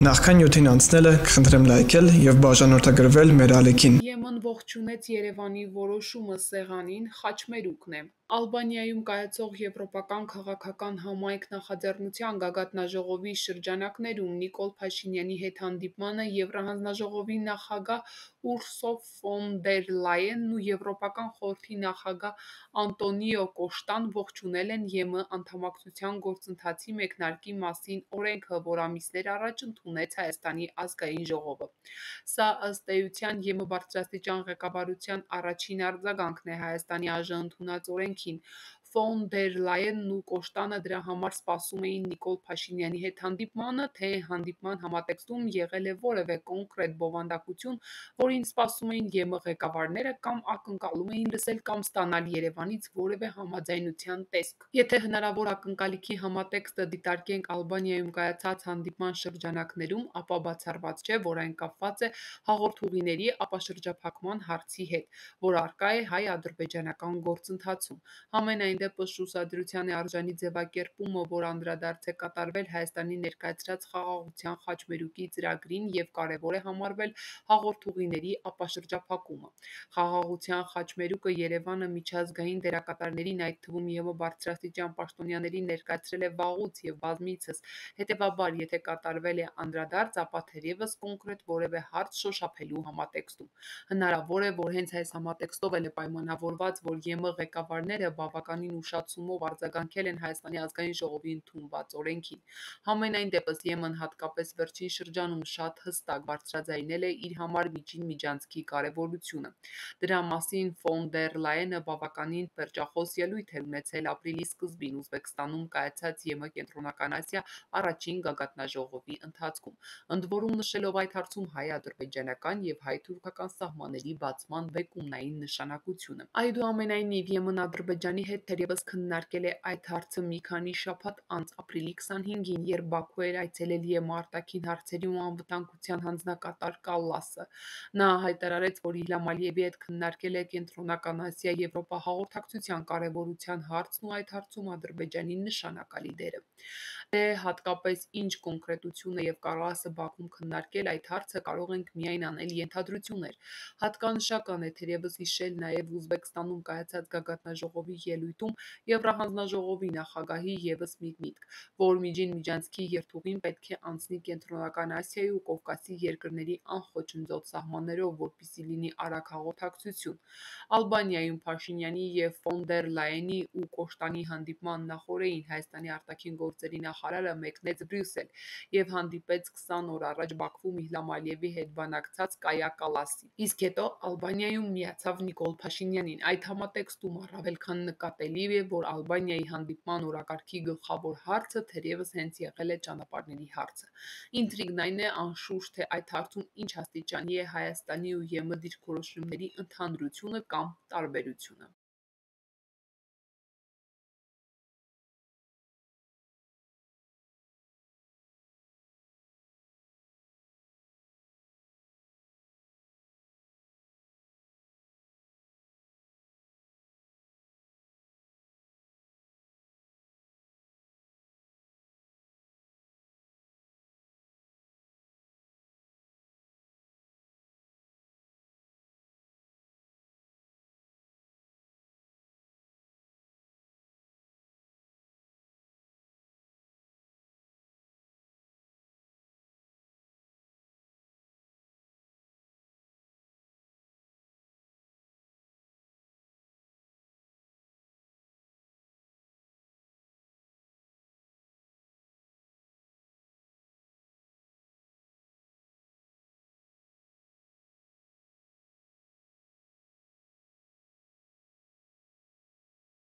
Նախքան նյութին անցնելը կխնդրեմ լայքել և բաժանորդագրվել մեր ալիքին։ ԵՄ-ն ողջունեց Երևանի որոշումը սեղանին, խաչմերուկն է։ Ալբանիայում կայացող Եվրոպական քաղաքական համայնք նախաձեռնության գագաթնաժողովի շրջանակներում Նիկոլ Փաշինյանի հետ հանդիպմանը Եվրահանձնաժողովի նախագահ Ուրսուլա ֆոն դեր Լայենն ու Եվրոպական խորհրդի նախագահ Անտոնիո Կոշտան ողջունել են ԵՄ անդամակցության գործընթացի մեկնարկի մասին օրենքը, որ ամիսներ առաջ ընդունեց Հայաստանի ազգային ժողովը։ Սա ըստ էության ԵՄ բարձրաստիճան ղեկավարության առաջին արձագանքն է Հայաստանի ԱԺ ընդունած օրենքին։ Ֆոն դեր Լայենն ու Կոշտանը դրա համար սպասում էին Նիկոլ Փաշինյանի հետ հանդիպմանը, թե հանդիպման համատեքստում եղել է որևէ կոնկրետ բովանդակություն, որին սպասում էին ԵՄ ղեկավարները կամ ակնկալում էին լսել կամ ստանալ Երևանից որևէ համաձայնության տեսք։ Եթե հնարավոր ակնկալիքի համատեքստը դիտարկենք Ալբանիայում կայացած հանդիպման շրջանակներում, ապա բացառված չէ, որ այն կապված է հաղորդուղիների ապաշրջափակման հարցի հետ, որ առկա է հայ-ադրբեջանական գործընթացում։ Համենայն դեպս շուսադրության է արժանի ձևակերպումը, որ անդրադարձ է կատարվել Հայաստանի ներկայացրած խաղաղության խաչմերուկի ծրագրին և կարևոր է համարվել հաղորդուղիների ապաշրջափակումը։ Խաղաղության խաչմերուկը Երևանը միջազգային դերակատարներին, այդ թվում ԵՄ բարձրաստիճան պաշտոնյաներին ներկայացրել է վաղուց և բազմիցս, հետևաբար, եթե կատարվել է անդրադարձ, ապա թերևս կոնկրետ որևէ հարց շոշափելու համատեքստում։ Հնարավոր է, որ հենց այս համատեքստով էլ է պայմանավորված, որ ԵՄ ղեկավարները բավականին ուշացումով արձագանքել են Հայաստանի ազգային ժողովի ընդունված օրենքին։ Համենայն դեպս ԵՄ-ն հատկապես վերջին շրջանում շատ հստակ բարձրաձայնել է իր համար միջին միջանցքի կարևորությունը։ Դրա մասին ֆոն դեր Լայենը բավականին պերճախոս ելույթ էր ունեցել ապրիլի սկզբին Ուզբեկստանում կայացած ԵՄ Կենտրոնական Ասիա առաջին գագաթնաժողովի ընթացքում, ընդ որում նշելով այդ հարցում հայ-ադրբեջանական և հայ-թուրքական սահմանների բացման բեկումնային նշանակությունը։ Այնուամենայնիվ, ԵՄ-ն Ադրբեջանի հետ թերևս քննարկել է այդ հարցը մի քանի շաբաթ անց, ապրիլի 25-ին, երբ Բաքու էր այցելել ԵՄ արտաքին հարցերի ու անվտանգության հանձնակատար Կալլասը։ Նա հայտարարեց, որ Իլհամ Ալիևի հետ քննարկել է Կենտրոնական Ասիա-Եվրոպա հաղորդակցության կարևորության հարցն ու այդ հարցում Ադրբեջանի նշանակալի դերը։ Դե հատկապես ինչ կոնկրետություն է և Կալլասը Բաքվում քննարկել այդ հարցը կարող ենք միայն անել ենթադրություններ։ Հատկանշական է թերևս հիշել նաև Ուզբեկստանում կայացած գագաթնաժողովի ելույթում Եվրահանձնաժողովի նախագահի ևս մի միտք, որ միջին միջանցքի երթուղին պետք է անցնի Կենտրոնական Ասիայի ու Կովկասի երկրների անխոչընդոտ սահմաններով, որպեսզի լինի արագ հաղորդակցություն։ Ալբանիայում Փաշինյանի և ֆոն դեր Լայենի ու Կոշտանի հանդիպման նախօրեին Հայաստանի արտաքին գործերի նախարարը մեկնեց Բրյուսել և հանդիպեց 20 օր առաջ Բաքվում Իլհամ Ալիևի հետ բանակցած Կայա Կալասին, իսկ հետո Ալբանիայում միացավ Նիկոլ Փաշինյանին։ Այդ համատեքստում առավել քան նկատելի է, որ Ալբանիայի հանդիպման օրակարգի գլխավոր հարցը թերևս հենց եղել է ճանապարհների հարցը։ Ինտրիգն այն է, անշուշտ, թե այդ հարցում ինչ աստիճանի է Հայաստանի ու ԵՄ դիրքորոշումների ընդհանրությունը կամ տարբերությունը։